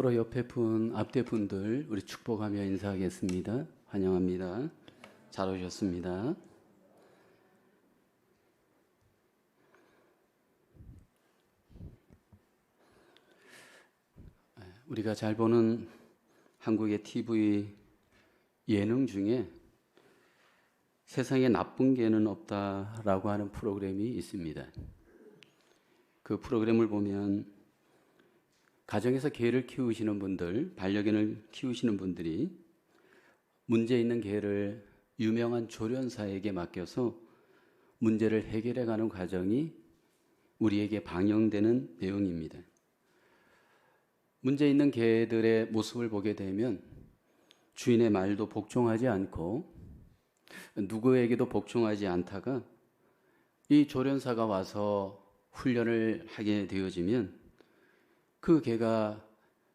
서로 옆에 분, 앞에 분들 우리 축복하며 인사하겠습니다. 환영합니다. 잘 오셨습니다. 우리가 잘 보는 한국의 TV 예능 중에 세상에 나쁜 개는 없다라고 하는 프로그램이 있습니다. 그 프로그램을 보면 가정에서 개를 키우시는 분들, 반려견을 키우시는 분들이 문제 있는 개를 유명한 조련사에게 맡겨서 문제를 해결해가는 과정이 우리에게 방영되는 내용입니다. 문제 있는 개들의 모습을 보게 되면 주인의 말도 복종하지 않고 누구에게도 복종하지 않다가 이 조련사가 와서 훈련을 하게 되어지면 그 개가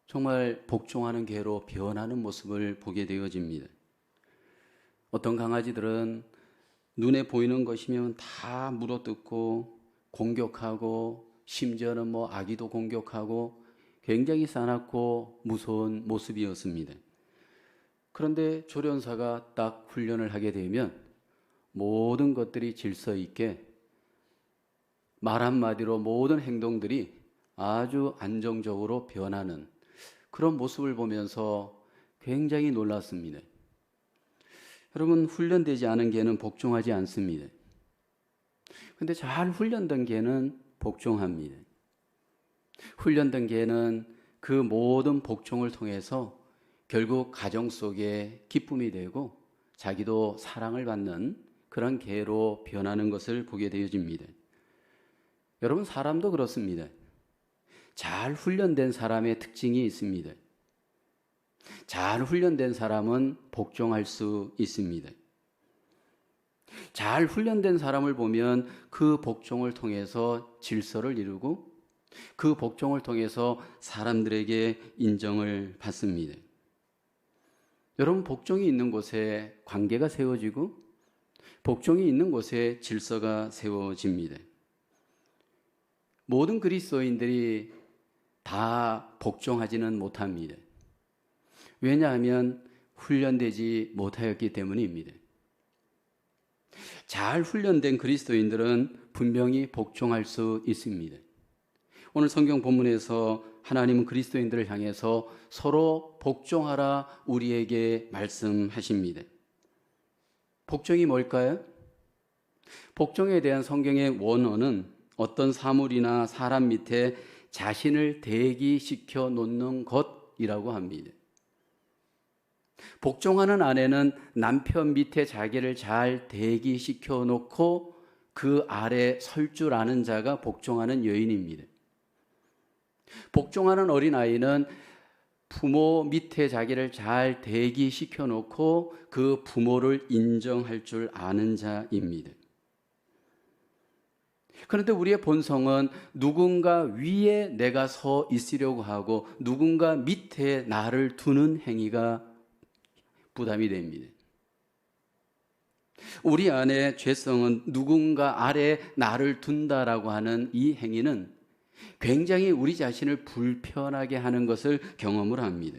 정말 복종하는 개로 변하는 모습을 보게 되어집니다. 어떤 강아지들은 눈에 보이는 것이면 다 물어뜯고 공격하고 심지어는 아기도 공격하고 굉장히 싸납고 무서운 모습이었습니다. 그런데 조련사가 딱 훈련을 하게 되면 모든 것들이 질서 있게 말 한마디로 모든 행동들이 아주 안정적으로 변하는 그런 모습을 보면서 굉장히 놀랐습니다. 여러분, 훈련되지 않은 개는 복종하지 않습니다. 근데 잘 훈련된 개는 복종합니다. 훈련된 개는 그 모든 복종을 통해서 결국 가정 속에 기쁨이 되고 자기도 사랑을 받는 그런 개로 변하는 것을 보게 되어집니다. 여러분, 사람도 그렇습니다. 잘 훈련된 사람의 특징이 있습니다. 잘 훈련된 사람은 복종할 수 있습니다. 잘 훈련된 사람을 보면 그 복종을 통해서 질서를 이루고 그 복종을 통해서 사람들에게 인정을 받습니다. 여러분, 복종이 있는 곳에 관계가 세워지고 복종이 있는 곳에 질서가 세워집니다. 모든 그리스도인들이 다 복종하지는 못합니다. 왜냐하면 훈련되지 못하였기 때문입니다. 잘 훈련된 그리스도인들은 분명히 복종할 수 있습니다. 오늘 성경 본문에서 하나님은 그리스도인들을 향해서 서로 복종하라 우리에게 말씀하십니다. 복종이 뭘까요? 복종에 대한 성경의 원어는 어떤 사물이나 사람 밑에 자신을 대기시켜 놓는 것이라고 합니다. 복종하는 아내는 남편 밑에 자기를 잘 대기시켜 놓고 그 아래 설 줄 아는 자가 복종하는 여인입니다. 복종하는 어린아이는 부모 밑에 자기를 잘 대기시켜 놓고 그 부모를 인정할 줄 아는 자입니다. 그런데 우리의 본성은 누군가 위에 내가 서 있으려고 하고 누군가 밑에 나를 두는 행위가 부담이 됩니다. 우리 안에 죄성은 누군가 아래 나를 둔다라고 하는 이 행위는 굉장히 우리 자신을 불편하게 하는 것을 경험을 합니다.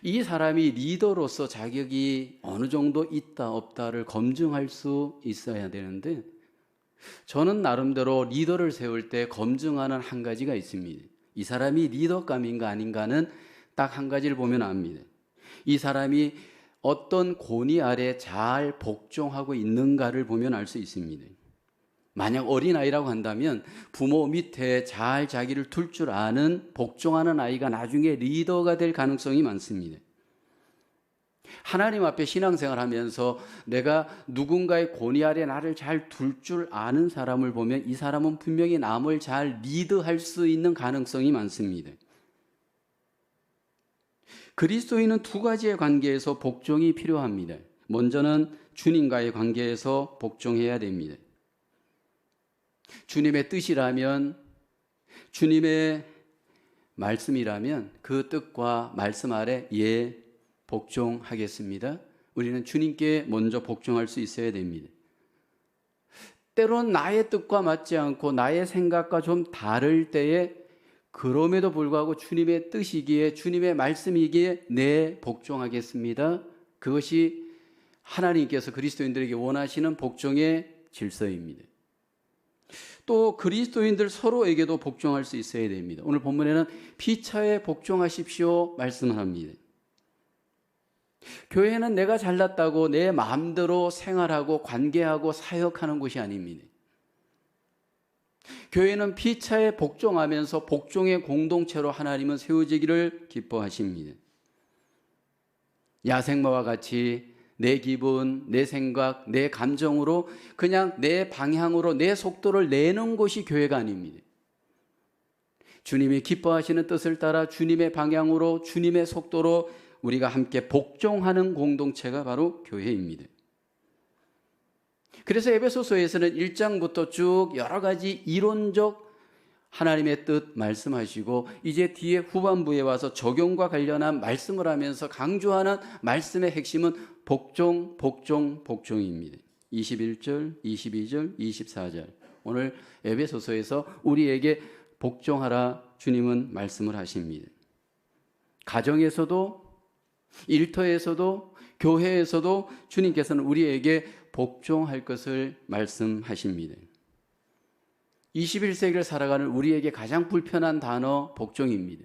이 사람이 리더로서 자격이 어느 정도 있다 없다를 검증할 수 있어야 되는데 저는 나름대로 리더를 세울 때 검증하는 한 가지가 있습니다. 이 사람이 리더감인가 아닌가는 딱 한 가지를 보면 압니다. 이 사람이 어떤 권위 아래 잘 복종하고 있는가를 보면 알 수 있습니다. 만약 어린아이라고 한다면 부모 밑에 잘 자기를 둘 줄 아는 복종하는 아이가 나중에 리더가 될 가능성이 많습니다. 하나님 앞에 신앙생활 하면서 내가 누군가의 권위 아래 나를 잘 둘 줄 아는 사람을 보면 이 사람은 분명히 남을 잘 리드할 수 있는 가능성이 많습니다. 그리스도인은 두 가지의 관계에서 복종이 필요합니다. 먼저는 주님과의 관계에서 복종해야 됩니다. 주님의 뜻이라면, 주님의 말씀이라면 그 뜻과 말씀 아래 복종하겠습니다. 우리는 주님께 먼저 복종할 수 있어야 됩니다. 때론 나의 뜻과 맞지 않고 나의 생각과 좀 다를 때에 그럼에도 불구하고 주님의 뜻이기에, 주님의 말씀이기에 네, 복종하겠습니다. 그것이 하나님께서 그리스도인들에게 원하시는 복종의 질서입니다. 또 그리스도인들 서로에게도 복종할 수 있어야 됩니다. 오늘 본문에는 피차에 복종하십시오 말씀을 합니다. 교회는 내가 잘났다고 내 마음대로 생활하고 관계하고 사역하는 곳이 아닙니다. 교회는 피차에 복종하면서 복종의 공동체로 하나님은 세워지기를 기뻐하십니다. 야생마와 같이 내 기분, 내 생각, 내 감정으로 그냥 내 방향으로 내 속도를 내는 것이 교회가 아닙니다. 주님이 기뻐하시는 뜻을 따라 주님의 방향으로 주님의 속도로 우리가 함께 복종하는 공동체가 바로 교회입니다. 그래서 에베소서에서는 1장부터 쭉 여러 가지 이론적 하나님의 뜻 말씀하시고 이제 뒤에 후반부에 와서 적용과 관련한 말씀을 하면서 강조하는 말씀의 핵심은 복종, 복종, 복종입니다. 21절, 22절, 24절. 오늘 에베소서에서 우리에게 복종하라 주님은 말씀을 하십니다. 가정에서도 일터에서도 교회에서도 주님께서는 우리에게 복종할 것을 말씀하십니다. 21세기를 살아가는 우리에게 가장 불편한 단어 복종입니다.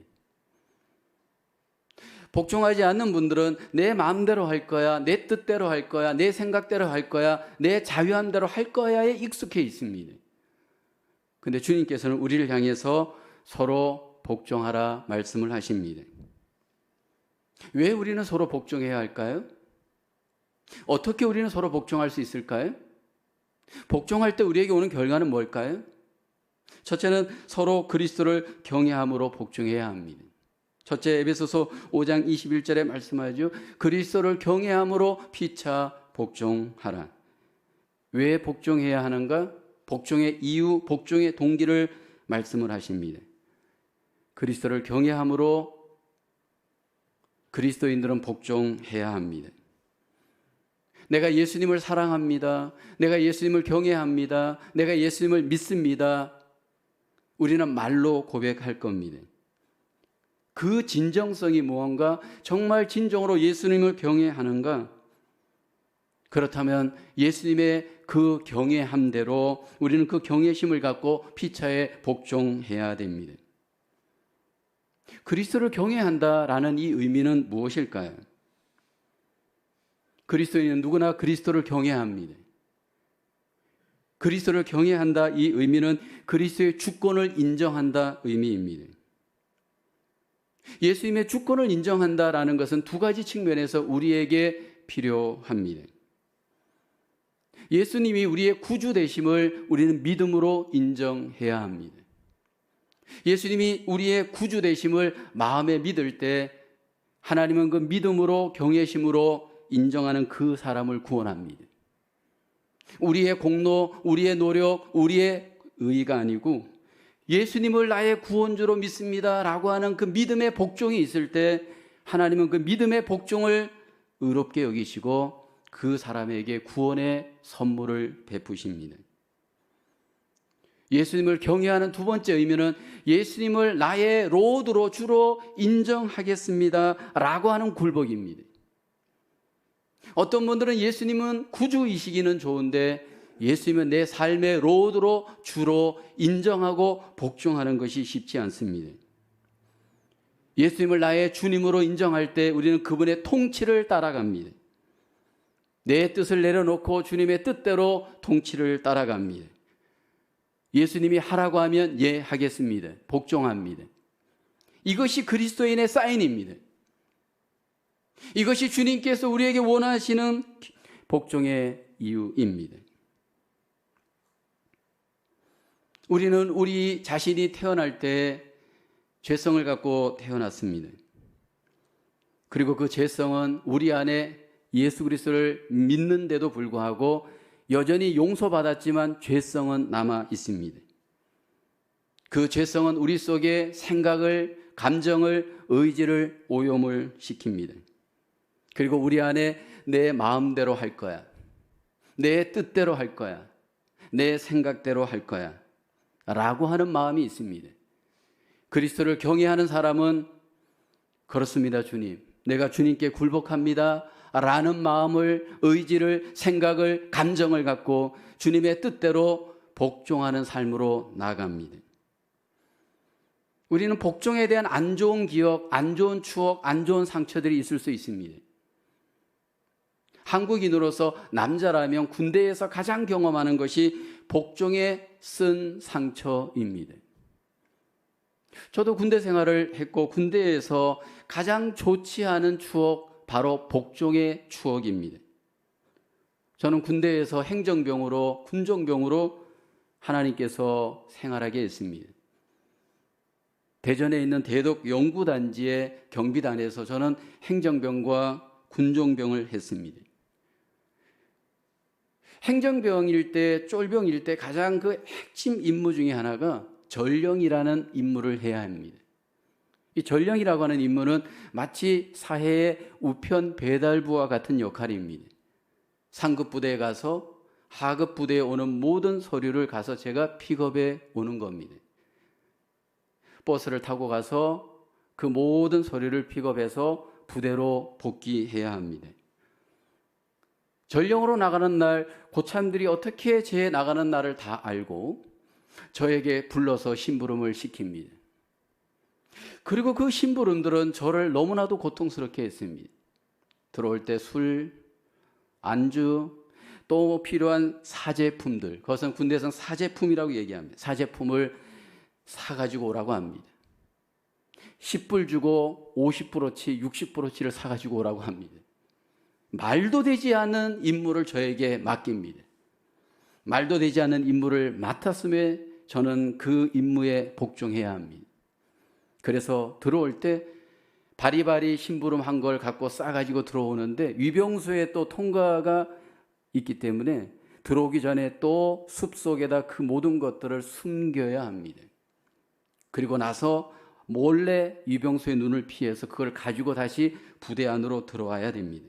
복종하지 않는 분들은 내 마음대로 할 거야, 내 뜻대로 할 거야, 내 생각대로 할 거야, 내 자유한 대로 할 거야에 익숙해 있습니다. 근데 주님께서는 우리를 향해서 서로 복종하라 말씀을 하십니다. 왜 우리는 서로 복종해야 할까요? 어떻게 우리는 서로 복종할 수 있을까요? 복종할 때 우리에게 오는 결과는 뭘까요? 첫째는 서로 그리스도를 경외함으로 복종해야 합니다. 첫째 에베소서 5장 21절에 말씀하죠. 그리스도를 경외함으로 피차 복종하라. 왜 복종해야 하는가? 복종의 이유, 복종의 동기를 말씀을 하십니다. 그리스도를 경외함으로 그리스도인들은 복종해야 합니다. 내가 예수님을 사랑합니다. 내가 예수님을 경외합니다. 내가 예수님을 믿습니다. 우리는 말로 고백할 겁니다. 그 진정성이 무언가? 정말 진정으로 예수님을 경외하는가? 그렇다면 예수님의 그 경외함대로 우리는 그 경외심을 갖고 피차에 복종해야 됩니다. 그리스도를 경외한다라는 이 의미는 무엇일까요? 그리스도인은 누구나 그리스도를 경외합니다. 그리스도를 경외한다 이 의미는 그리스도의 주권을 인정한다 의미입니다. 예수님의 주권을 인정한다라는 것은 두 가지 측면에서 우리에게 필요합니다. 예수님이 우리의 구주 되심을 우리는 믿음으로 인정해야 합니다. 예수님이 우리의 구주 되심을 마음에 믿을 때 하나님은 그 믿음으로 경외심으로 인정하는 그 사람을 구원합니다. 우리의 공로, 우리의 노력, 우리의 의의가 아니고 예수님을 나의 구원주로 믿습니다 라고 하는 그 믿음의 복종이 있을 때 하나님은 그 믿음의 복종을 의롭게 여기시고 그 사람에게 구원의 선물을 베푸십니다. 예수님을 경외하는 두 번째 의미는 예수님을 나의 로드로 주로 인정하겠습니다 라고 하는 굴복입니다. 어떤 분들은 예수님은 구주이시기는 좋은데 예수님은 내 삶의 로드로 주로 인정하고 복종하는 것이 쉽지 않습니다. 예수님을 나의 주님으로 인정할 때 우리는 그분의 통치를 따라갑니다. 내 뜻을 내려놓고 주님의 뜻대로 통치를 따라갑니다. 예수님이 하라고 하면 예 하겠습니다. 복종합니다. 이것이 그리스도인의 사인입니다. 이것이 주님께서 우리에게 원하시는 복종의 이유입니다. 우리는 우리 자신이 태어날 때 죄성을 갖고 태어났습니다. 그리고 그 죄성은 우리 안에 예수 그리스도를 믿는데도 불구하고 여전히 용서받았지만 죄성은 남아 있습니다. 그 죄성은 우리 속에 생각을, 감정을, 의지를 오염을 시킵니다. 그리고 우리 안에 내 마음대로 할 거야, 내 뜻대로 할 거야, 내 생각대로 할 거야 라고 하는 마음이 있습니다. 그리스도를 경외하는 사람은 그렇습니다. 주님, 내가 주님께 굴복합니다 라는 마음을, 의지를, 생각을, 감정을 갖고 주님의 뜻대로 복종하는 삶으로 나아갑니다. 우리는 복종에 대한 안 좋은 기억, 안 좋은 추억, 안 좋은 상처들이 있을 수 있습니다. 한국인으로서 남자라면 군대에서 가장 경험하는 것이 복종에 쓴 상처입니다. 저도 군대 생활을 했고 군대에서 가장 좋지 않은 추억, 바로 복종의 추억입니다. 저는 군대에서 행정병으로, 군종병으로 하나님께서 생활하게 했습니다. 대전에 있는 대덕 연구단지의 경비단에서 저는 행정병과 군종병을 했습니다. 행정병일 때, 쫄병일 때 가장 그 핵심 임무 중에 하나가 전령이라는 임무를 해야 합니다. 이 전령이라고 하는 임무는 마치 사회의 우편 배달부와 같은 역할입니다. 상급 부대에 가서 하급 부대에 오는 모든 서류를 가서 제가 픽업해 오는 겁니다. 버스를 타고 가서 그 모든 서류를 픽업해서 부대로 복귀해야 합니다. 전령으로 나가는 날, 고참들이 어떻게 제 나가는 날을 다 알고 저에게 불러서 심부름을 시킵니다. 그리고 그 심부름들은 저를 너무나도 고통스럽게 했습니다. 들어올 때 술, 안주, 또 필요한 사제품들, 그것은 군대에서는 사제품이라고 얘기합니다. 사제품을 사가지고 오라고 합니다. 10불 주고 50%치, 60%치를 사가지고 오라고 합니다. 말도 되지 않은 임무를 저에게 맡깁니다. 말도 되지 않은 임무를 맡았음에 저는 그 임무에 복종해야 합니다. 그래서 들어올 때 바리바리 심부름 한 걸 갖고 싸가지고 들어오는데 위병소에 또 통과가 있기 때문에 들어오기 전에 또 숲속에다 그 모든 것들을 숨겨야 합니다. 그리고 나서 몰래 위병소의 눈을 피해서 그걸 가지고 다시 부대 안으로 들어와야 됩니다.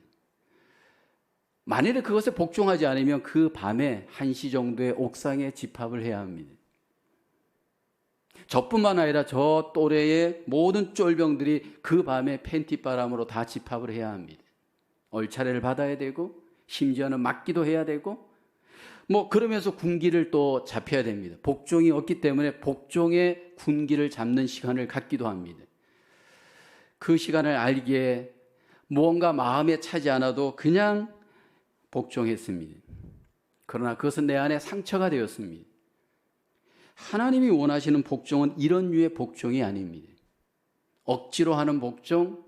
만일에 그것에 복종하지 않으면 그 밤에 1시 정도에 옥상에 집합을 해야 합니다. 저뿐만 아니라 저 또래의 모든 쫄병들이 그 밤에 팬티바람으로 다 집합을 해야 합니다. 얼차례를 받아야 되고 심지어는 맞기도 해야 되고 그러면서 군기를 또 잡혀야 됩니다. 복종이 없기 때문에 복종의 군기를 잡는 시간을 갖기도 합니다. 그 시간을 알기에 무언가 마음에 차지 않아도 그냥 복종했습니다. 그러나 그것은 내 안에 상처가 되었습니다. 하나님이 원하시는 복종은 이런 류의 복종이 아닙니다. 억지로 하는 복종,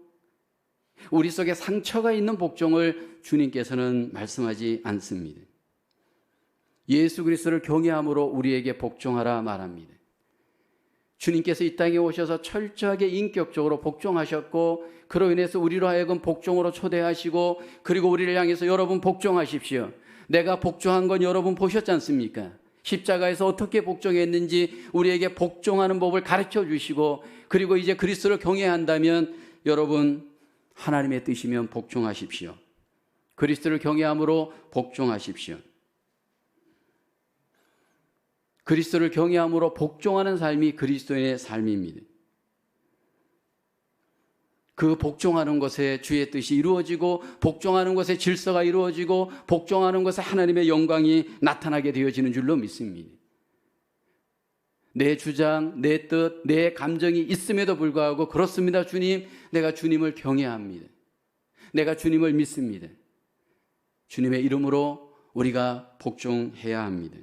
우리 속에 상처가 있는 복종을 주님께서는 말씀하지 않습니다. 예수 그리스도를 경외함으로 우리에게 복종하라 말합니다. 주님께서 이 땅에 오셔서 철저하게 인격적으로 복종하셨고 그로 인해서 우리로 하여금 복종으로 초대하시고 그리고 우리를 향해서 여러분 복종하십시오. 내가 복종한 건 여러분 보셨지 않습니까? 십자가에서 어떻게 복종했는지 우리에게 복종하는 법을 가르쳐 주시고 그리고 이제 그리스도를 경외한다면 여러분 하나님의 뜻이면 복종하십시오. 그리스도를 경외함으로 복종하십시오. 그리스도를 경외함으로 복종하는 삶이 그리스도인의 삶입니다. 그 복종하는 것에 주의 뜻이 이루어지고 복종하는 것에 질서가 이루어지고 복종하는 것에 하나님의 영광이 나타나게 되어지는 줄로 믿습니다. 내 주장, 내 뜻, 내 감정이 있음에도 불구하고 그렇습니다 주님, 내가 주님을 경외합니다. 내가 주님을 믿습니다. 주님의 이름으로 우리가 복종해야 합니다.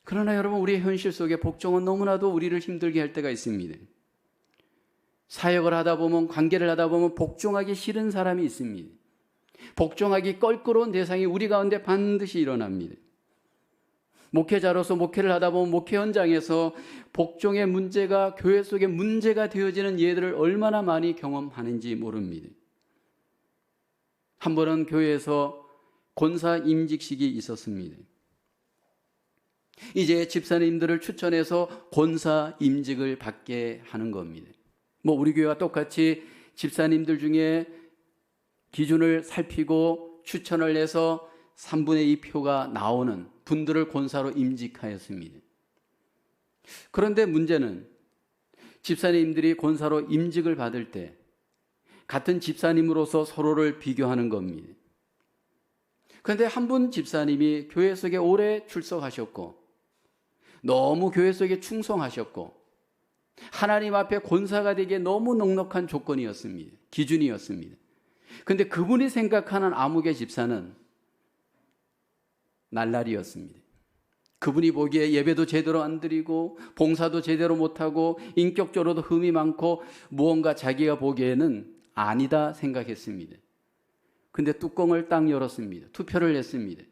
그러나 여러분 우리의 현실 속에 복종은 너무나도 우리를 힘들게 할 때가 있습니다. 사역을 하다 보면 관계를 하다 보면 복종하기 싫은 사람이 있습니다. 복종하기 껄끄러운 대상이 우리 가운데 반드시 일어납니다. 목회자로서 목회를 하다 보면 목회 현장에서 복종의 문제가 교회 속에 문제가 되어지는 예들을 얼마나 많이 경험하는지 모릅니다. 한 번은 교회에서 권사 임직식이 있었습니다. 이제 집사님들을 추천해서 권사 임직을 받게 하는 겁니다. 우리 교회와 똑같이 집사님들 중에 기준을 살피고 추천을 해서 3분의 2 표가 나오는 분들을 권사로 임직하였습니다. 그런데 문제는 집사님들이 권사로 임직을 받을 때 같은 집사님으로서 서로를 비교하는 겁니다. 그런데 한 분 집사님이 교회 속에 오래 출석하셨고 너무 교회 속에 충성하셨고 하나님 앞에 권사가 되기에 너무 넉넉한 조건이었습니다. 기준이었습니다. 그런데 그분이 생각하는 아무개 집사는 날라리였습니다. 그분이 보기에 예배도 제대로 안 드리고 봉사도 제대로 못하고 인격적으로도 흠이 많고 무언가 자기가 보기에는 아니다 생각했습니다. 근데 뚜껑을 딱 열었습니다. 투표를 했습니다.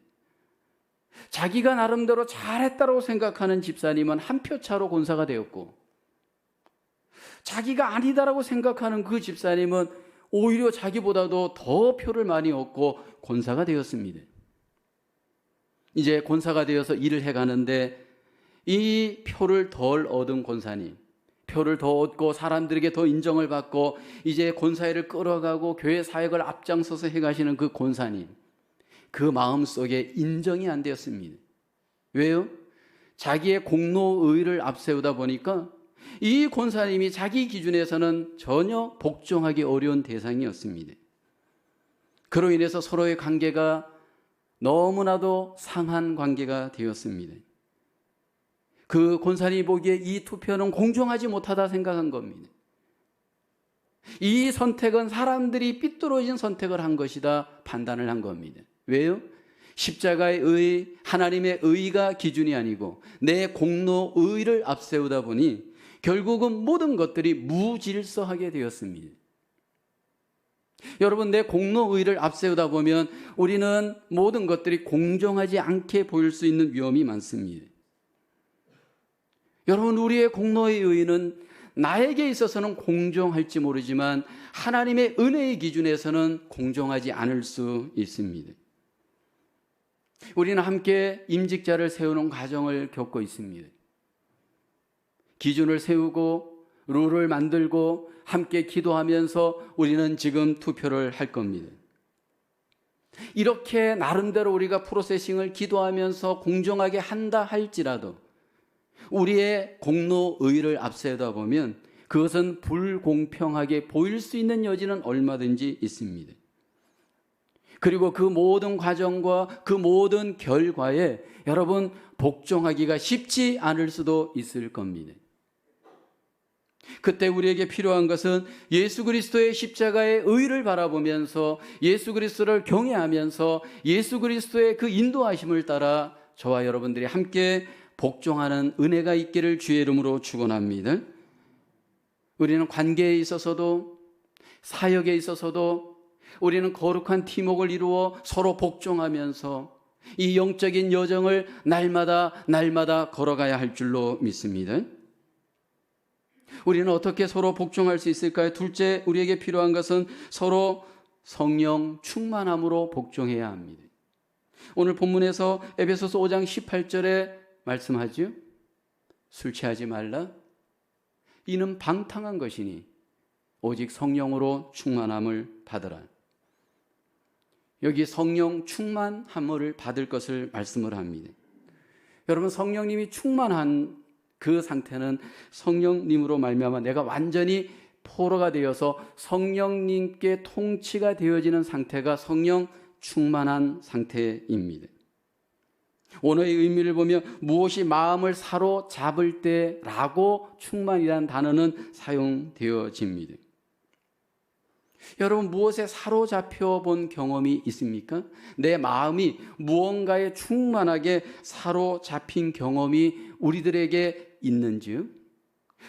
자기가 나름대로 잘했다고 생각하는 집사님은 한 표 차로 권사가 되었고 자기가 아니다라고 생각하는 그 집사님은 오히려 자기보다도 더 표를 많이 얻고 권사가 되었습니다. 이제 권사가 되어서 일을 해가는데 이 표를 덜 얻은 권사님, 표를 더 얻고 사람들에게 더 인정을 받고 이제 권사회를 끌어가고 교회 사역을 앞장서서 해가시는 그 권사님, 그 마음속에 인정이 안 되었습니다. 왜요? 자기의 공로의를 앞세우다 보니까 이 권사님이 자기 기준에서는 전혀 복종하기 어려운 대상이었습니다. 그로 인해서 서로의 관계가 너무나도 상한 관계가 되었습니다. 그 권사님이 보기에 이 투표는 공정하지 못하다 생각한 겁니다. 이 선택은 사람들이 삐뚤어진 선택을 한 것이다 판단을 한 겁니다. 왜요? 십자가의 의, 하나님의 의가 기준이 아니고 내 공로의를 앞세우다 보니 결국은 모든 것들이 무질서하게 되었습니다. 여러분, 내 공로의를 앞세우다 보면 우리는 모든 것들이 공정하지 않게 보일 수 있는 위험이 많습니다. 여러분, 우리의 공로의 의는 나에게 있어서는 공정할지 모르지만 하나님의 은혜의 기준에서는 공정하지 않을 수 있습니다. 우리는 함께 임직자를 세우는 과정을 겪고 있습니다. 기준을 세우고 룰을 만들고 함께 기도하면서 우리는 지금 투표를 할 겁니다. 이렇게 나름대로 우리가 프로세싱을 기도하면서 공정하게 한다 할지라도 우리의 공로의를 앞세우다 보면 그것은 불공평하게 보일 수 있는 여지는 얼마든지 있습니다. 그리고 그 모든 과정과 그 모든 결과에 여러분 복종하기가 쉽지 않을 수도 있을 겁니다. 그때 우리에게 필요한 것은 예수 그리스도의 십자가의 의를 바라보면서 예수 그리스도를 경외하면서 예수 그리스도의 그 인도하심을 따라 저와 여러분들이 함께 복종하는 은혜가 있기를 주의 이름으로 축원합니다. 우리는 관계에 있어서도 사역에 있어서도 우리는 거룩한 팀워크를 이루어 서로 복종하면서 이 영적인 여정을 날마다 걸어가야 할 줄로 믿습니다. 우리는 어떻게 서로 복종할 수 있을까요? 둘째, 우리에게 필요한 것은 서로 성령 충만함으로 복종해야 합니다. 오늘 본문에서 에베소서 5장 18절에 말씀하죠. 술 취하지 말라. 이는 방탕한 것이니 오직 성령으로 충만함을 받으라. 여기 성령 충만함을 받을 것을 말씀을 합니다. 여러분, 성령님이 충만한 그 상태는 성령님으로 말미암아 내가 완전히 포로가 되어서 성령님께 통치가 되어지는 상태가 성령 충만한 상태입니다. 오늘의 의미를 보면 무엇이 마음을 사로잡을 때라고 충만이라는 단어는 사용되어집니다. 여러분, 무엇에 사로잡혀 본 경험이 있습니까? 내 마음이 무언가에 충만하게 사로잡힌 경험이 우리들에게 있는지요?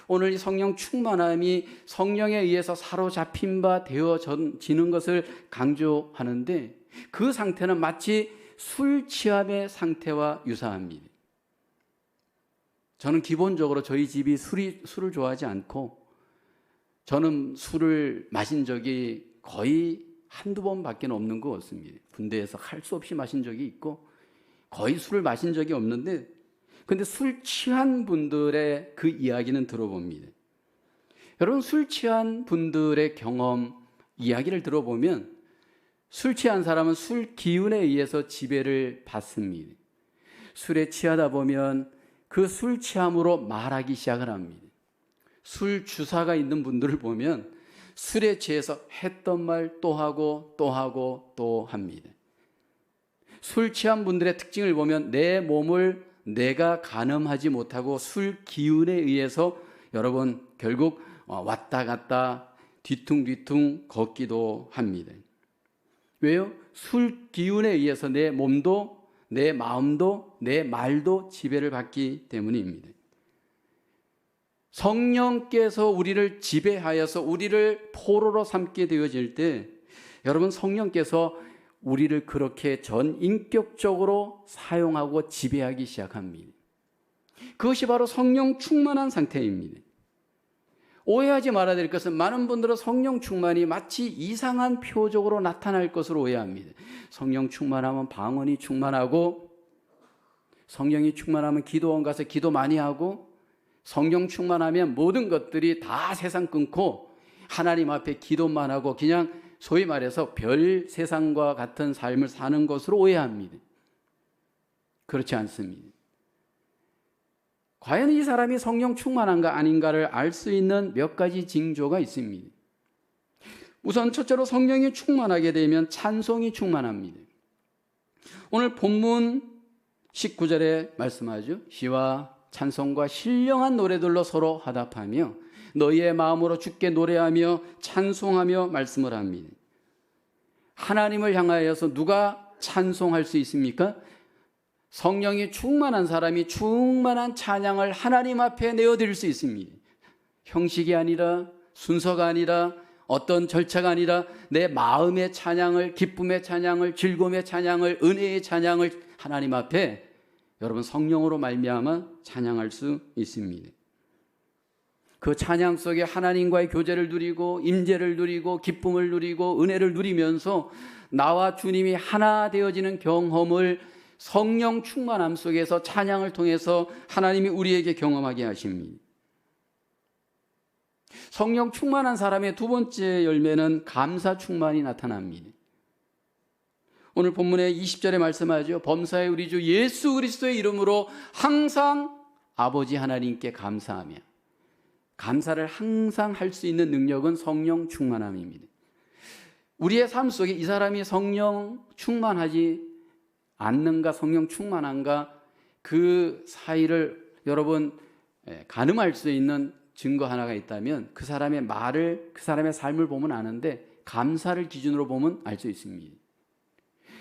오늘 이 성령 충만함이 성령에 의해서 사로잡힌 바 되어지는 것을 강조하는데 그 상태는 마치 술 취함의 상태와 유사합니다. 저는 기본적으로 저희 집이 술을 좋아하지 않고 저는 술을 마신 적이 거의 한두 번밖에 없는 것 같습니다. 군대에서 할 수 없이 마신 적이 있고 거의 술을 마신 적이 없는데 근데 술 취한 분들의 그 이야기는 들어봅니다. 여러분, 술 취한 분들의 경험 이야기를 들어보면 술 취한 사람은 술 기운에 의해서 지배를 받습니다. 술에 취하다 보면 그 술 취함으로 말하기 시작을 합니다. 술 주사가 있는 분들을 보면 술에 취해서 했던 말 또 하고 또 하고 또 합니다. 술 취한 분들의 특징을 보면 내 몸을 내가 가늠하지 못하고 술 기운에 의해서 여러분 결국 왔다 갔다 뒤퉁뒤퉁 걷기도 합니다. 왜요? 술 기운에 의해서 내 몸도 내 마음도 내 말도 지배를 받기 때문입니다. 성령께서 우리를 지배하여서 우리를 포로로 삼게 되어질 때 여러분 성령께서 우리를 그렇게 전인격적으로 사용하고 지배하기 시작합니다. 그것이 바로 성령 충만한 상태입니다. 오해하지 말아야 될 것은 많은 분들은 성령 충만이 마치 이상한 표적으로 나타날 것으로 오해합니다. 성령 충만하면 방언이 충만하고 성령이 충만하면 기도원 가서 기도 많이 하고 성령 충만하면 모든 것들이 다 세상 끊고 하나님 앞에 기도만 하고 그냥 소위 말해서 별 세상과 같은 삶을 사는 것으로 오해합니다. 그렇지 않습니다. 과연 이 사람이 성령 충만한가 아닌가를 알 수 있는 몇 가지 징조가 있습니다. 우선 첫째로 성령이 충만하게 되면 찬송이 충만합니다. 오늘 본문 19절에 말씀하죠. 시와 찬송과 신령한 노래들로 서로 화답하며 너희의 마음으로 주께 노래하며 찬송하며 말씀을 합니다. 하나님을 향하여서 누가 찬송할 수 있습니까? 성령이 충만한 사람이 충만한 찬양을 하나님 앞에 내어드릴 수 있습니다. 형식이 아니라 순서가 아니라 어떤 절차가 아니라 내 마음의 찬양을, 기쁨의 찬양을, 즐거움의 찬양을, 은혜의 찬양을 하나님 앞에 여러분 성령으로 말미암아 찬양할 수 있습니다. 그 찬양 속에 하나님과의 교제를 누리고 임재를 누리고 기쁨을 누리고 은혜를 누리면서 나와 주님이 하나 되어지는 경험을 성령 충만함 속에서 찬양을 통해서 하나님이 우리에게 경험하게 하십니다. 성령 충만한 사람의 두 번째 열매는 감사 충만이 나타납니다. 오늘 본문의 20절에 말씀하죠. 범사의 우리 주 예수 그리스도의 이름으로 항상 아버지 하나님께 감사하며, 감사를 항상 할 수 있는 능력은 성령 충만함입니다. 우리의 삶 속에 이 사람이 성령 충만하지 않는가, 성령 충만한가, 그 사이를 여러분 가늠할 수 있는 증거 하나가 있다면 그 사람의 말을, 그 사람의 삶을 보면 아는데 감사를 기준으로 보면 알 수 있습니다.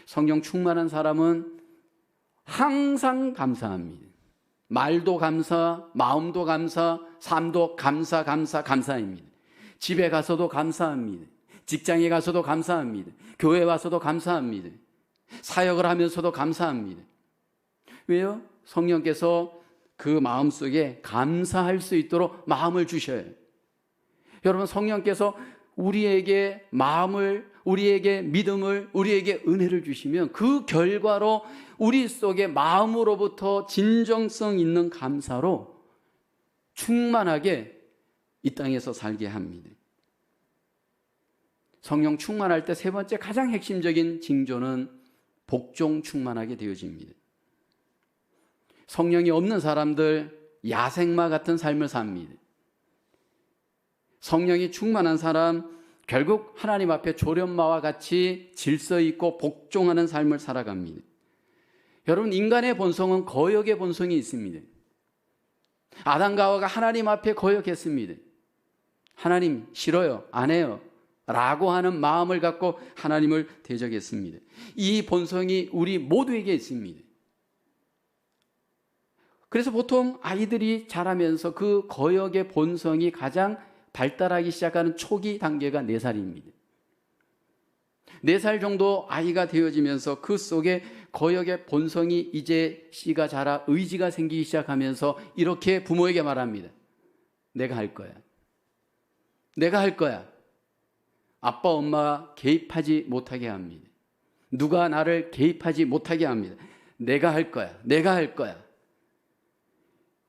성령 충만한 사람은 항상 감사합니다. 말도 감사, 마음도 감사, 삶도 감사입니다. 집에 가서도 감사합니다. 직장에 가서도 감사합니다. 교회 와서도 감사합니다. 사역을 하면서도 감사합니다. 왜요? 성령께서 그 마음속에 감사할 수 있도록 마음을 주셔요. 여러분, 성령께서 우리에게 마음을, 우리에게 믿음을, 우리에게 은혜를 주시면 그 결과로 우리 속에 마음으로부터 진정성 있는 감사로 충만하게 이 땅에서 살게 합니다. 성령 충만할 때 세 번째 가장 핵심적인 징조는 복종 충만하게 되어집니다. 성령이 없는 사람들 야생마 같은 삶을 삽니다. 성령이 충만한 사람 결국 하나님 앞에 조련마와 같이 질서 있고 복종하는 삶을 살아갑니다. 여러분, 인간의 본성은 거역의 본성이 있습니다. 아담과 하와가 하나님 앞에 거역했습니다. 하나님 싫어요, 안 해요 라고 하는 마음을 갖고 하나님을 대적했습니다. 이 본성이 우리 모두에게 있습니다. 그래서 보통 아이들이 자라면서 그 거역의 본성이 가장 발달하기 시작하는 초기 단계가 4살입니다. 4살 정도 아이가 되어지면서 그 속에 거역의 본성이 이제 씨가 자라 의지가 생기기 시작하면서 이렇게 부모에게 말합니다. 내가 할 거야. 내가 할 거야. 아빠, 엄마가 개입하지 못하게 합니다. 누가 나를 개입하지 못하게 합니다. 내가 할 거야. 내가 할 거야.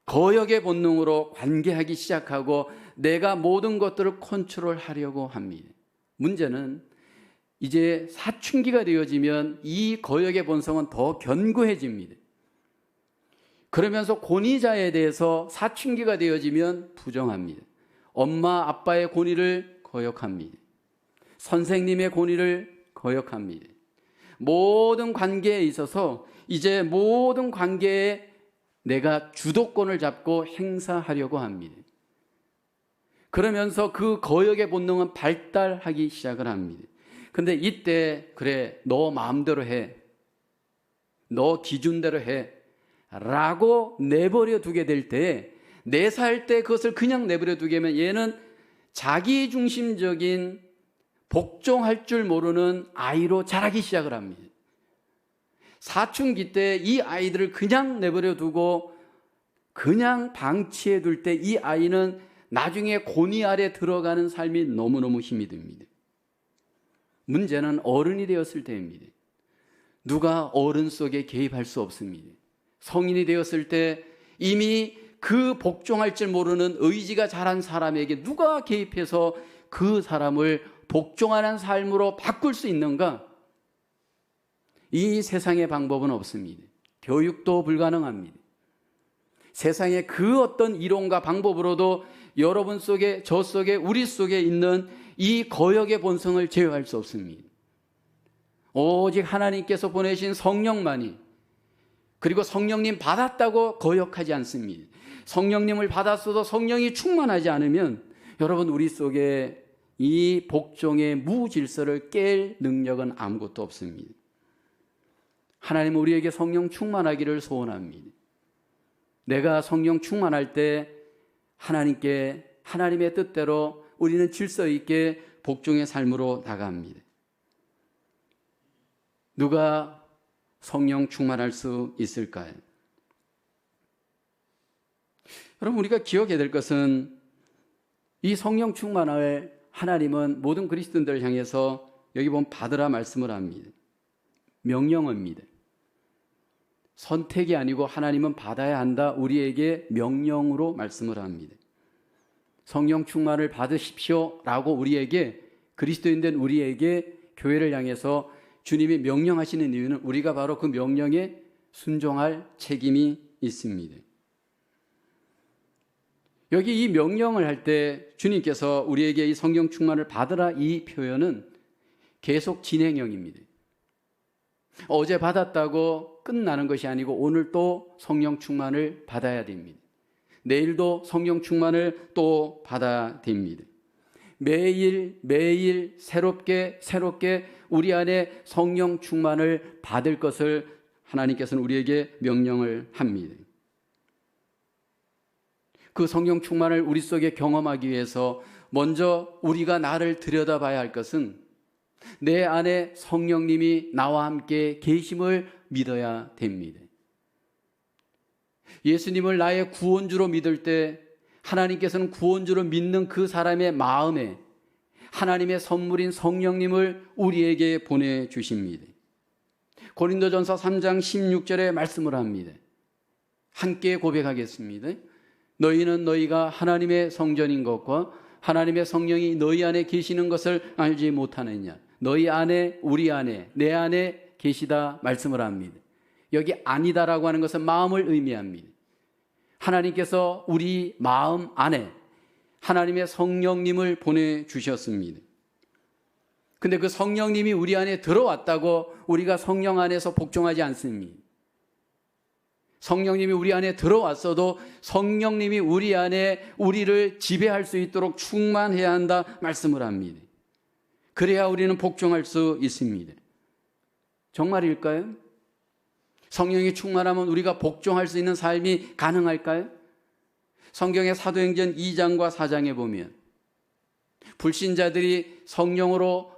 거역의 본능으로 관계하기 시작하고 내가 모든 것들을 컨트롤하려고 합니다. 문제는 이제 사춘기가 되어지면 이 거역의 본성은 더 견고해집니다. 그러면서 권위자에 대해서 사춘기가 되어지면 부정합니다. 엄마, 아빠의 권위를 거역합니다. 선생님의 권위를 거역합니다. 모든 관계에 있어서 이제 모든 관계에 내가 주도권을 잡고 행사하려고 합니다. 그러면서 그 거역의 본능은 발달하기 시작을 합니다. 근데 이때 그래 너 마음대로 해, 너 기준대로 해 라고 내버려 두게 될 때, 내 살 때 그것을 그냥 내버려 두게 하면 얘는 자기중심적인 복종할 줄 모르는 아이로 자라기 시작을 합니다. 사춘기 때 이 아이들을 그냥 내버려 두고 그냥 방치해 둘 때 이 아이는 나중에 권위 아래 들어가는 삶이 너무너무 힘이 듭니다. 문제는 어른이 되었을 때입니다. 누가 어른 속에 개입할 수 없습니다. 성인이 되었을 때 이미 그 복종할 줄 모르는 의지가 자란 사람에게 누가 개입해서 그 사람을 복종하는 삶으로 바꿀 수 있는가? 이 세상의 방법은 없습니다. 교육도 불가능합니다. 세상의 그 어떤 이론과 방법으로도 여러분 속에, 저 속에, 우리 속에 있는 이 거역의 본성을 제어할 수 없습니다. 오직 하나님께서 보내신 성령만이, 그리고 성령님 받았다고 거역하지 않습니다. 성령님을 받았어도 성령이 충만하지 않으면 여러분 우리 속에 이 복종의 무질서를 깰 능력은 아무것도 없습니다. 하나님은 우리에게 성령 충만하기를 소원합니다. 내가 성령 충만할 때 하나님의 뜻대로 우리는 질서 있게 복종의 삶으로 나갑니다. 누가 성령 충만할 수 있을까요? 여러분, 우리가 기억해야 될 것은 이 성령 충만을 하나님은 모든 그리스도인들을 향해서 여기 보면 받으라 말씀을 합니다. 명령입니다. 선택이 아니고 하나님은 받아야 한다, 우리에게 명령으로 말씀을 합니다. 성령 충만을 받으십시오 라고 우리에게, 그리스도인 된 우리에게, 교회를 향해서 주님이 명령하시는 이유는 우리가 바로 그 명령에 순종할 책임이 있습니다. 여기 이 명령을 할 때 주님께서 우리에게 이 성령 충만을 받으라, 이 표현은 계속 진행형입니다. 어제 받았다고 끝나는 것이 아니고 오늘 또 성령 충만을 받아야 됩니다. 내일도 성령 충만을 또 받아야 됩니다. 매일 새롭게 우리 안에 성령 충만을 받을 것을 하나님께서는 우리에게 명령을 합니다. 그 성령 충만을 우리 속에 경험하기 위해서 먼저 우리가 나를 들여다봐야 할 것은 내 안에 성령님이 나와 함께 계심을 믿어야 됩니다. 예수님을 나의 구원주로 믿을 때 하나님께서는 구원주로 믿는 그 사람의 마음에 하나님의 선물인 성령님을 우리에게 보내주십니다. 고린도전서 3장 16절에 말씀을 합니다. 함께 고백하겠습니다. 너희는 너희가 하나님의 성전인 것과 하나님의 성령이 너희 안에 계시는 것을 알지 못하느냐. 너희 안에, 우리 안에, 내 안에 계시다 말씀을 합니다. 여기 아니다라고 하는 것은 마음을 의미합니다. 하나님께서 우리 마음 안에 하나님의 성령님을 보내주셨습니다. 근데 그 성령님이 우리 안에 들어왔다고 우리가 성령 안에서 복종하지 않습니다. 성령님이 우리 안에 들어왔어도 성령님이 우리 안에 우리를 지배할 수 있도록 충만해야 한다 말씀을 합니다. 그래야 우리는 복종할 수 있습니다. 정말일까요? 성령이 충만하면 우리가 복종할 수 있는 삶이 가능할까요? 성경의 사도행전 2장과 4장에 보면 불신자들이 성령으로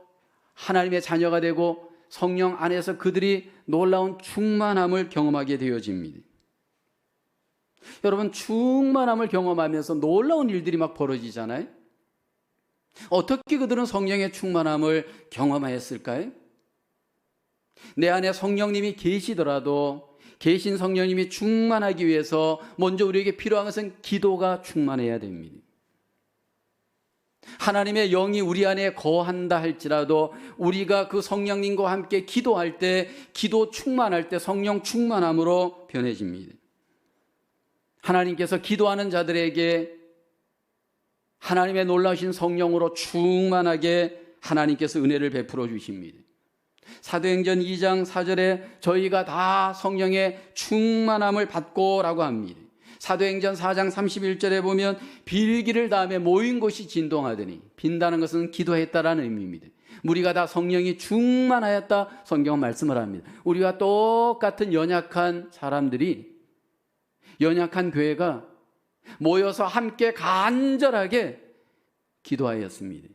하나님의 자녀가 되고 성령 안에서 그들이 놀라운 충만함을 경험하게 되어집니다. 여러분, 충만함을 경험하면서 놀라운 일들이 막 벌어지잖아요. 어떻게 그들은 성령의 충만함을 경험하였을까요? 내 안에 성령님이 계시더라도 계신 성령님이 충만하기 위해서 먼저 우리에게 필요한 것은 기도가 충만해야 됩니다. 하나님의 영이 우리 안에 거한다 할지라도 우리가 그 성령님과 함께 기도할 때, 기도 충만할 때 성령 충만함으로 변해집니다. 하나님께서 기도하는 자들에게 하나님의 놀라우신 성령으로 충만하게 하나님께서 은혜를 베풀어 주십니다. 사도행전 2장 4절에 저희가 다 성령의 충만함을 받고 라고 합니다. 사도행전 4장 31절에 보면 빌기를 다음에 모인 곳이 진동하더니, 빈다는 것은 기도했다라는 의미입니다. 우리가 다 성령이 충만하였다 성경은 말씀을 합니다. 우리가 똑같은 연약한 사람들이, 연약한 교회가 모여서 함께 간절하게 기도하였습니다.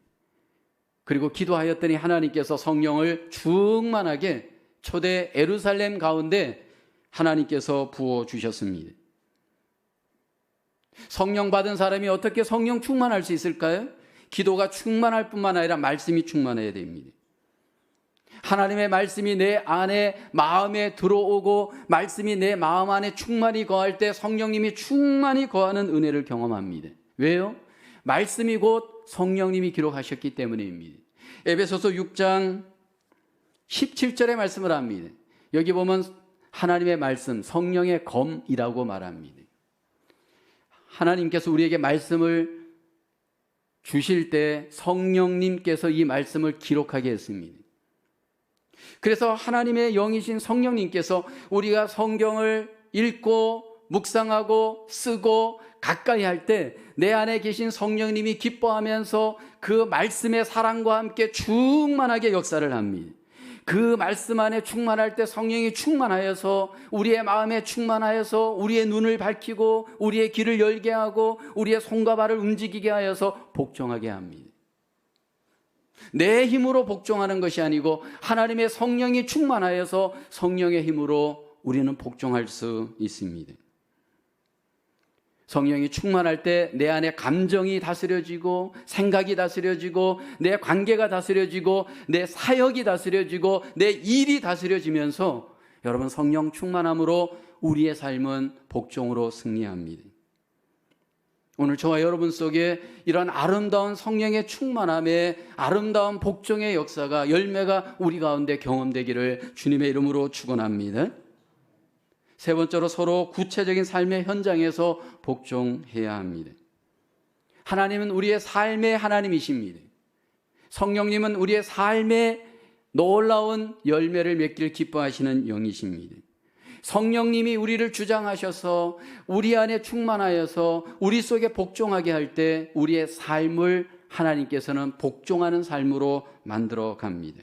그리고 기도하였더니 하나님께서 성령을 충만하게 초대 예루살렘 가운데 하나님께서 부어주셨습니다. 성령 받은 사람이 어떻게 성령 충만할 수 있을까요? 기도가 충만할 뿐만 아니라 말씀이 충만해야 됩니다. 하나님의 말씀이 내 안에 마음에 들어오고 말씀이 내 마음 안에 충만히 거할 때 성령님이 충만히 거하는 은혜를 경험합니다. 왜요? 말씀이 곧 성령님이 기록하셨기 때문입니다. 에베소서 6장 17절의 말씀을 합니다. 여기 보면 하나님의 말씀, 성령의 검이라고 말합니다. 하나님께서 우리에게 말씀을 주실 때 성령님께서 이 말씀을 기록하게 했습니다. 그래서 하나님의 영이신 성령님께서 우리가 성경을 읽고 묵상하고 쓰고 가까이 할 때 내 안에 계신 성령님이 기뻐하면서 그 말씀의 사랑과 함께 충만하게 역사를 합니다. 그 말씀 안에 충만할 때 성령이 충만하여서 우리의 마음에 충만하여서 우리의 눈을 밝히고 우리의 귀를 열게 하고 우리의 손과 발을 움직이게 하여서 복종하게 합니다. 내 힘으로 복종하는 것이 아니고 하나님의 성령이 충만하여서 성령의 힘으로 우리는 복종할 수 있습니다. 성령이 충만할 때 내 안에 감정이 다스려지고 생각이 다스려지고 내 관계가 다스려지고 내 사역이 다스려지고 내 일이 다스려지면서 여러분 성령 충만함으로 우리의 삶은 복종으로 승리합니다. 오늘 저와 여러분 속에 이런 아름다운 성령의 충만함에 아름다운 복종의 역사가 열매가 우리 가운데 경험되기를 주님의 이름으로 축원합니다. 세 번째로 서로 구체적인 삶의 현장에서 복종해야 합니다. 하나님은 우리의 삶의 하나님이십니다. 성령님은 우리의 삶에 놀라운 열매를 맺기를 기뻐하시는 영이십니다. 성령님이 우리를 주장하셔서 우리 안에 충만하여서 우리 속에 복종하게 할 때 우리의 삶을 하나님께서는 복종하는 삶으로 만들어 갑니다.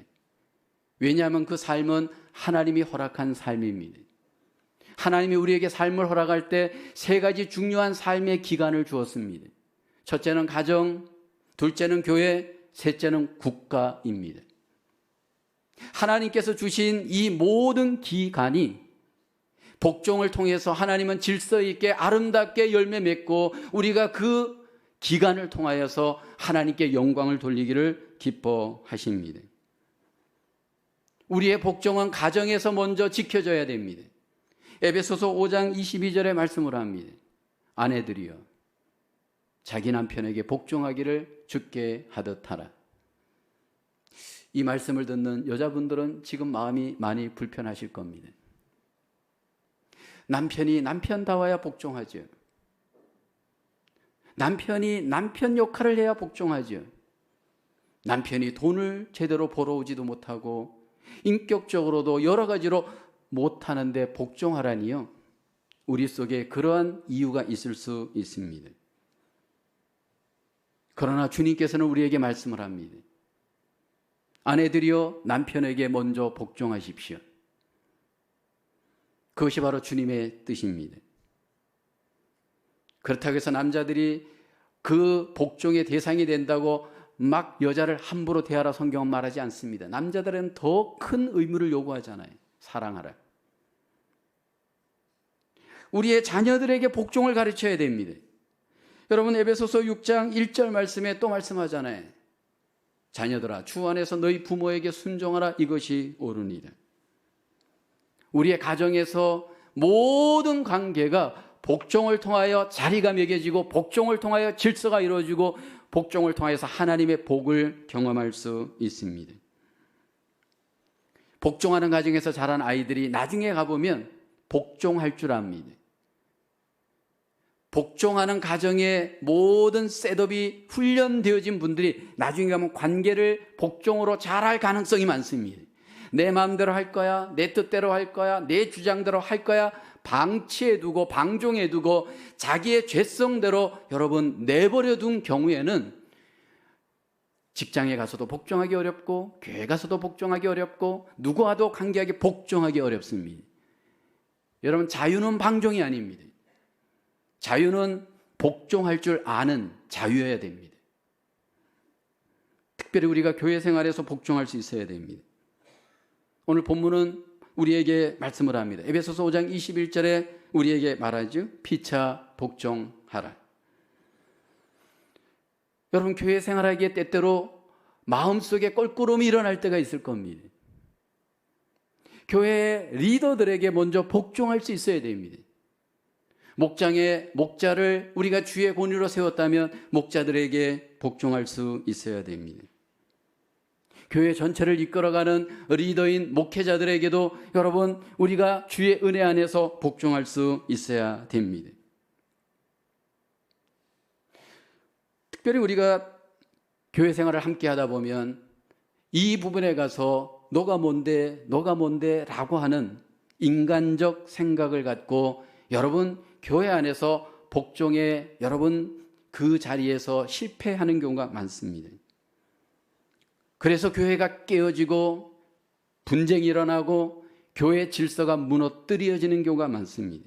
왜냐하면 그 삶은 하나님이 허락한 삶입니다. 하나님이 우리에게 삶을 허락할 때 세 가지 중요한 삶의 기간을 주었습니다. 첫째는 가정, 둘째는 교회, 셋째는 국가입니다. 하나님께서 주신 이 모든 기간이 복종을 통해서 하나님은 질서 있게 아름답게 열매 맺고 우리가 그 기간을 통하여서 하나님께 영광을 돌리기를 기뻐하십니다. 우리의 복종은 가정에서 먼저 지켜져야 됩니다. 에베소서 5장 22절의 말씀을 합니다. 아내들이여 자기 남편에게 복종하기를 주께 하듯 하라. 이 말씀을 듣는 여자분들은 지금 마음이 많이 불편하실 겁니다. 남편이 남편다워야 복종하죠. 남편이 남편 역할을 해야 복종하죠. 남편이 돈을 제대로 벌어오지도 못하고 인격적으로도 여러 가지로 못하는데 복종하라니요. 우리 속에 그러한 이유가 있을 수 있습니다. 그러나 주님께서는 우리에게 말씀을 합니다. 아내들이여 남편에게 먼저 복종하십시오. 그것이 바로 주님의 뜻입니다. 그렇다고 해서 남자들이 그 복종의 대상이 된다고 막 여자를 함부로 대하라 성경은 말하지 않습니다. 남자들은 더 큰 의무를 요구하잖아요. 사랑하라. 우리의 자녀들에게 복종을 가르쳐야 됩니다. 여러분 에베소서 6장 1절 말씀에 또 말씀하잖아요. 자녀들아 주 안에서 너희 부모에게 순종하라 이것이 옳으니라. 우리의 가정에서 모든 관계가 복종을 통하여 자리가 매겨지고 복종을 통하여 질서가 이루어지고 복종을 통해서 하나님의 복을 경험할 수 있습니다. 복종하는 가정에서 자란 아이들이 나중에 가보면 복종할 줄 압니다. 복종하는 가정의 모든 셋업이 훈련되어진 분들이 나중에 가면 관계를 복종으로 잘할 가능성이 많습니다. 내 마음대로 할 거야, 내 뜻대로 할 거야, 내 주장대로 할 거야, 방치해두고 방종해두고 자기의 죄성대로 여러분 내버려둔 경우에는 직장에 가서도 복종하기 어렵고 교회 가서도 복종하기 어렵고 누구와도 관계하기 복종하기 어렵습니다. 여러분, 자유는 방종이 아닙니다. 자유는 복종할 줄 아는 자유여야 됩니다. 특별히 우리가 교회 생활에서 복종할 수 있어야 됩니다. 오늘 본문은 우리에게 말씀을 합니다. 에베소서 5장 21절에 우리에게 말하죠. 피차 복종하라. 여러분, 교회 생활하기에 때때로 마음속에 껄끄러움이 일어날 때가 있을 겁니다. 교회 리더들에게 먼저 복종할 수 있어야 됩니다. 목장의 목자를 우리가 주의 권위로 세웠다면 목자들에게 복종할 수 있어야 됩니다. 교회 전체를 이끌어가는 리더인 목회자들에게도 여러분, 우리가 주의 은혜 안에서 복종할 수 있어야 됩니다. 특별히 우리가 교회 생활을 함께 하다 보면 이 부분에 가서 너가 뭔데 라고 하는 인간적 생각을 갖고 여러분 교회 안에서 복종에 여러분 그 자리에서 실패하는 경우가 많습니다. 그래서 교회가 깨어지고 분쟁이 일어나고 교회 질서가 무너뜨려지는 경우가 많습니다.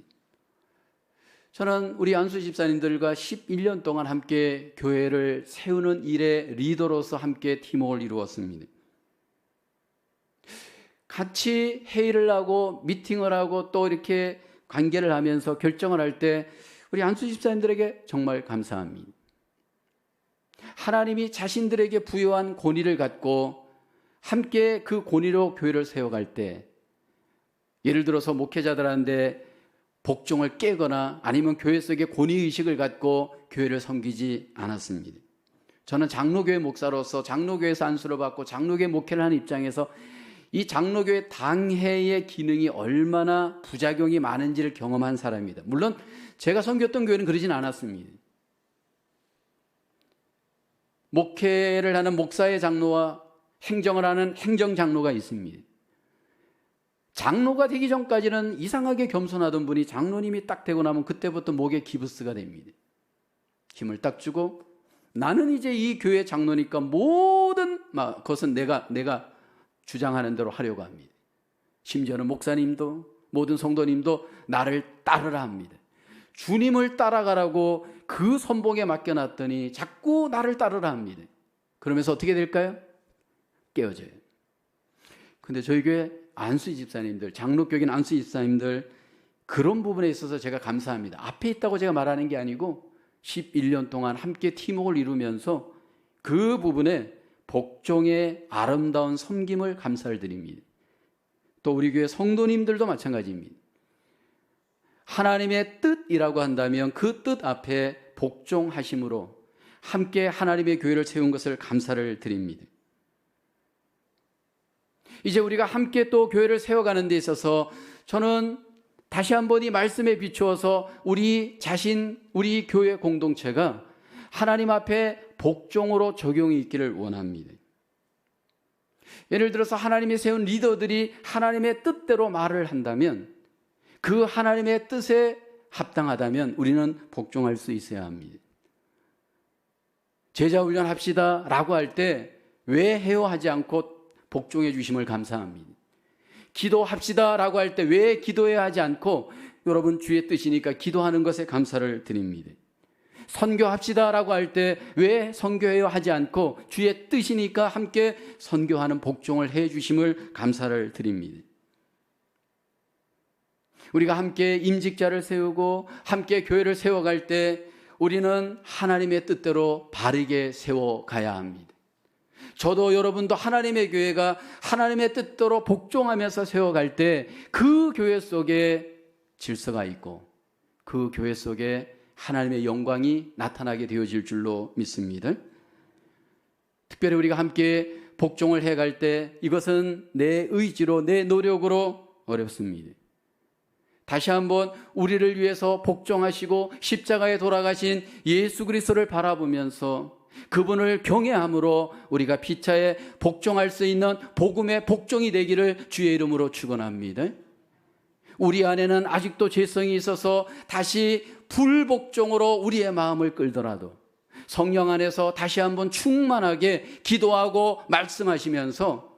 저는 우리 안수 집사님들과 11년 동안 함께 교회를 세우는 일의 리더로서 함께 팀워크를 이루었습니다. 같이 회의를 하고 미팅을 하고 또 이렇게 관계를 하면서 결정을 할 때 우리 안수 집사님들에게 정말 감사합니다. 하나님이 자신들에게 부여한 권위를 갖고 함께 그 권위로 교회를 세워갈 때 예를 들어서 목회자들한테 복종을 깨거나 아니면 교회 속에 권위의식을 갖고 교회를 섬기지 않았습니다. 저는 장로교회 목사로서 장로교회에서 안수를 받고 장로교회 목회를 하는 입장에서 이 장로교회 당회의 기능이 얼마나 부작용이 많은지를 경험한 사람입니다. 물론 제가 섬겼던 교회는 그러진 않았습니다. 목회를 하는 목사의 장로와 행정을 하는 행정장로가 있습니다. 장로가 되기 전까지는 이상하게 겸손하던 분이 장로님이 딱 되고 나면 그때부터 목에 기부스가 됩니다. 힘을 딱 주고 나는 이제 이 교회 장로니까 모든 것은 내가 주장하는 대로 하려고 합니다. 심지어는 목사님도 모든 성도님도 나를 따르라 합니다. 주님을 따라가라고 그 선봉에 맡겨놨더니 자꾸 나를 따르라 합니다. 그러면서 어떻게 될까요? 깨어져요. 근데 저희 교회 안수 집사님들, 장로격인 안수 집사님들 그런 부분에 있어서 제가 감사합니다. 앞에 있다고 제가 말하는 게 아니고 11년 동안 함께 팀워크를 이루면서 그 부분에 복종의 아름다운 섬김을 감사를 드립니다. 또 우리 교회 성도님들도 마찬가지입니다. 하나님의 뜻이라고 한다면 그 뜻 앞에 복종하심으로 함께 하나님의 교회를 세운 것을 감사를 드립니다. 이제 우리가 함께 또 교회를 세워가는 데 있어서 저는 다시 한번 이 말씀에 비추어서 우리 자신, 우리 교회 공동체가 하나님 앞에 복종으로 적용이 있기를 원합니다. 예를 들어서 하나님이 세운 리더들이 하나님의 뜻대로 말을 한다면 그 하나님의 뜻에 합당하다면 우리는 복종할 수 있어야 합니다. 제자 훈련합시다 라고 할 때 왜 해요 하지 않고 복종해 주심을 감사합니다. 기도합시다 라고 할 때 왜 기도해야 하지 않고 여러분 주의 뜻이니까 기도하는 것에 감사를 드립니다. 선교합시다 라고 할 때 왜 선교해요 하지 않고 주의 뜻이니까 함께 선교하는 복종을 해 주심을 감사를 드립니다. 우리가 함께 임직자를 세우고 함께 교회를 세워갈 때 우리는 하나님의 뜻대로 바르게 세워가야 합니다. 저도 여러분도 하나님의 교회가 하나님의 뜻대로 복종하면서 세워갈 때 그 교회 속에 질서가 있고 그 교회 속에 하나님의 영광이 나타나게 되어질 줄로 믿습니다. 특별히 우리가 함께 복종을 해갈 때 이것은 내 의지로 내 노력으로 어렵습니다. 다시 한번 우리를 위해서 복종하시고 십자가에 돌아가신 예수 그리스도를 바라보면서 그분을 경외함으로 우리가 피차에 복종할 수 있는 복음의 복종이 되기를 주의 이름으로 축원합니다. 우리 안에는 아직도 죄성이 있어서 다시 불복종으로 우리의 마음을 끌더라도 성령 안에서 다시 한번 충만하게 기도하고 말씀하시면서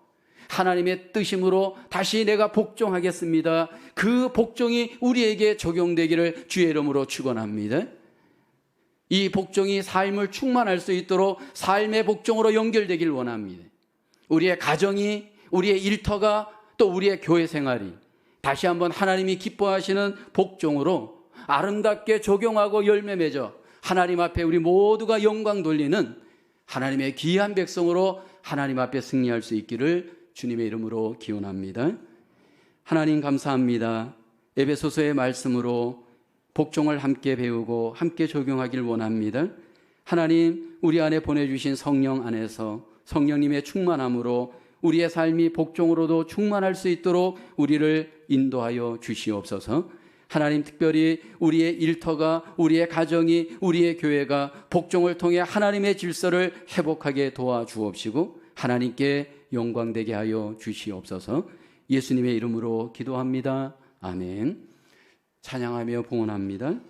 하나님의 뜻임으로 다시 내가 복종하겠습니다. 그 복종이 우리에게 적용되기를 주의 이름으로 축원합니다. 이 복종이 삶을 충만할 수 있도록 삶의 복종으로 연결되길 원합니다. 우리의 가정이, 우리의 일터가, 또 우리의 교회 생활이 다시 한번 하나님이 기뻐하시는 복종으로 아름답게 적용하고 열매 맺어 하나님 앞에 우리 모두가 영광 돌리는 하나님의 귀한 백성으로 하나님 앞에 승리할 수 있기를 주님의 이름으로 기원합니다. 하나님 감사합니다. 에베소서의 말씀으로 복종을 함께 배우고 함께 적용하길 원합니다. 하나님, 우리 안에 보내주신 성령 안에서 성령님의 충만함으로 우리의 삶이 복종으로도 충만할 수 있도록 우리를 인도하여 주시옵소서. 하나님, 특별히 우리의 일터가, 우리의 가정이, 우리의 교회가 복종을 통해 하나님의 질서를 회복하게 도와주옵시고 하나님께 영광되게 하여 주시옵소서. 예수님의 이름으로 기도합니다. 아멘. 찬양하며 봉헌합니다.